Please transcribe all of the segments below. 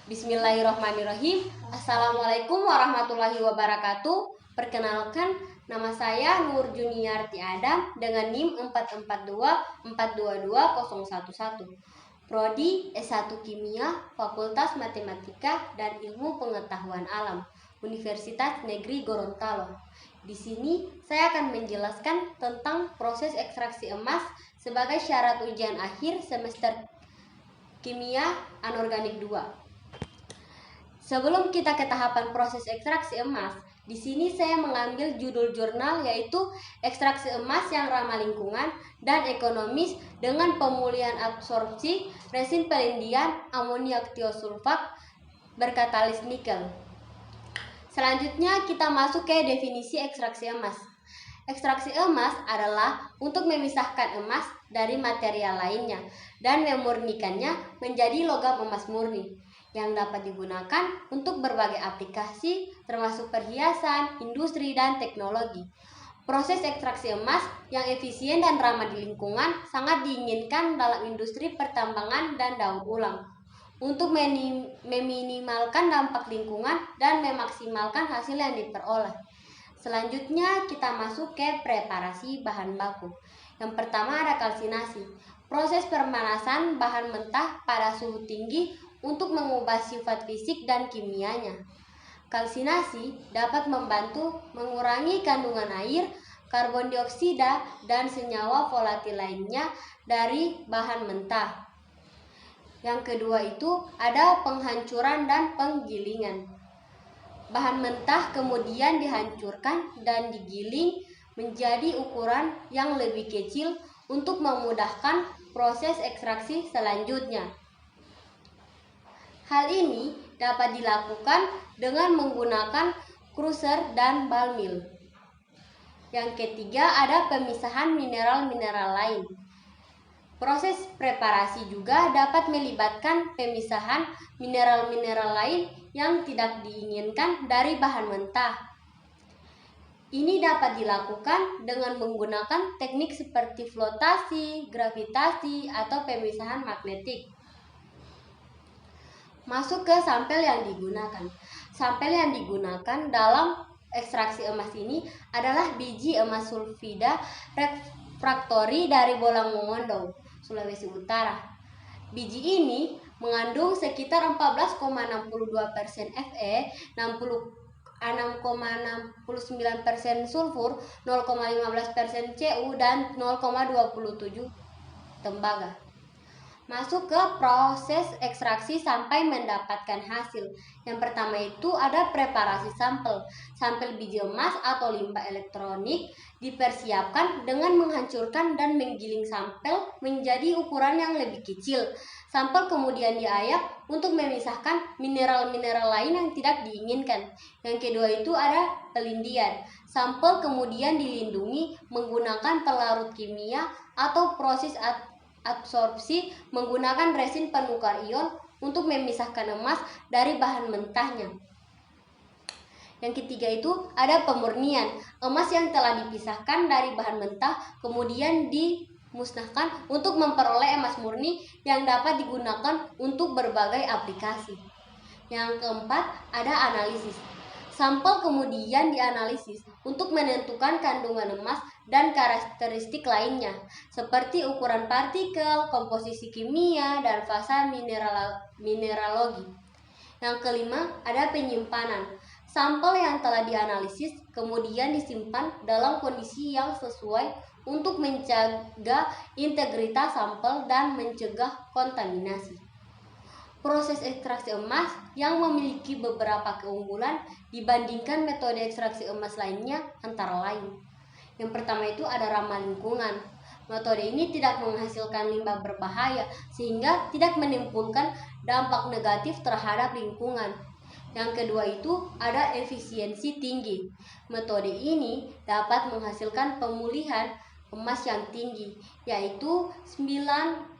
Bismillahirrahmanirrahim. Assalamualaikum warahmatullahi wabarakatuh. Perkenalkan, nama saya Nur Juniarti Adam dengan NIM 442422011. Prodi S1 Kimia, Fakultas Matematika dan Ilmu Pengetahuan Alam, Universitas Negeri Gorontalo. Di sini saya akan menjelaskan tentang proses ekstraksi emas sebagai syarat ujian akhir semester Kimia Anorganik 2. Sebelum kita ke tahapan proses ekstraksi emas, di sini saya mengambil judul jurnal yaitu Ekstraksi Emas yang Ramah Lingkungan dan Ekonomis dengan Pemulihan Absorpsi Resin Pelindian Amoniak Tiosulfat berkatalis nikel. Selanjutnya kita masuk ke definisi ekstraksi emas. Ekstraksi emas adalah untuk memisahkan emas dari material lainnya dan memurnikannya menjadi logam emas murni yang dapat digunakan untuk berbagai aplikasi termasuk perhiasan, industri, dan teknologi. Proses ekstraksi emas yang efisien dan ramah di lingkungan sangat diinginkan dalam industri pertambangan dan daur ulang untuk meminimalkan dampak lingkungan dan memaksimalkan hasil yang diperoleh. Selanjutnya kita masuk ke preparasi bahan baku. Yang pertama ada kalsinasi. Proses pemanasan bahan mentah pada suhu tinggi untuk mengubah sifat fisik dan kimianya. Kalsinasi dapat membantu mengurangi kandungan air, karbon dioksida, dan senyawa volatil lainnya dari bahan mentah. Yang kedua itu ada penghancuran dan penggilingan. Bahan mentah kemudian dihancurkan dan digiling menjadi ukuran yang lebih kecil untuk memudahkan proses ekstraksi selanjutnya. Hal ini dapat dilakukan dengan menggunakan crusher dan ball mill. Yang ketiga ada pemisahan mineral-mineral lain. Proses preparasi juga dapat melibatkan pemisahan mineral-mineral lain yang tidak diinginkan dari bahan mentah. Ini dapat dilakukan dengan menggunakan teknik seperti flotasi, gravitasi, atau pemisahan magnetik. Masuk ke sampel yang digunakan. Sampel yang digunakan dalam ekstraksi emas ini adalah biji emas sulfida refraktori dari Bolang Mongondo, Sulawesi Utara. Biji ini mengandung sekitar 14,62% Fe, 6,69% sulfur, 0,15% Cu, dan 0,27 tembaga. Masuk ke proses ekstraksi sampai mendapatkan hasil. Yang pertama itu ada preparasi sampel. Sampel biji emas atau limbah elektronik dipersiapkan dengan menghancurkan dan menggiling sampel menjadi ukuran yang lebih kecil. Sampel kemudian diayak untuk memisahkan mineral-mineral lain yang tidak diinginkan. Yang kedua itu ada pelindian. Sampel kemudian dilindungi menggunakan pelarut kimia atau proses absorpsi menggunakan resin penukar ion untuk memisahkan emas dari bahan mentahnya. Yang ketiga itu ada pemurnian. Emas yang telah dipisahkan dari bahan mentah kemudian dimusnahkan untuk memperoleh emas murni yang dapat digunakan untuk berbagai aplikasi. Yang keempat ada analisis. Sampel kemudian dianalisis untuk menentukan kandungan emas dan karakteristik lainnya, seperti ukuran partikel, komposisi kimia, dan fasa mineralogi. Yang kelima, ada penyimpanan. Sampel yang telah dianalisis kemudian disimpan dalam kondisi yang sesuai untuk menjaga integritas sampel dan mencegah kontaminasi. Proses ekstraksi emas yang memiliki beberapa keunggulan dibandingkan metode ekstraksi emas lainnya antara lain. Yang pertama itu ada ramah lingkungan. Metode ini tidak menghasilkan limbah berbahaya sehingga tidak menimbulkan dampak negatif terhadap lingkungan. Yang kedua itu ada efisiensi tinggi. Metode ini dapat menghasilkan pemulihan emas yang tinggi, yaitu 9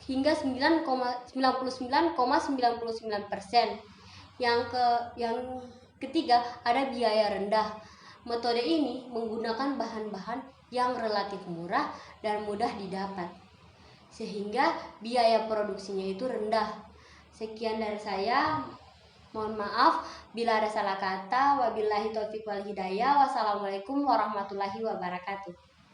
hingga 99,99%. Yang ketiga ada biaya rendah. Metode ini menggunakan bahan-bahan yang relatif murah dan mudah didapat, sehingga biaya produksinya itu rendah. Sekian dari saya. Mohon maaf bila ada salah kata. Wabillahi taufiq wal hidayah. Wassalamualaikum warahmatullahi wabarakatuh.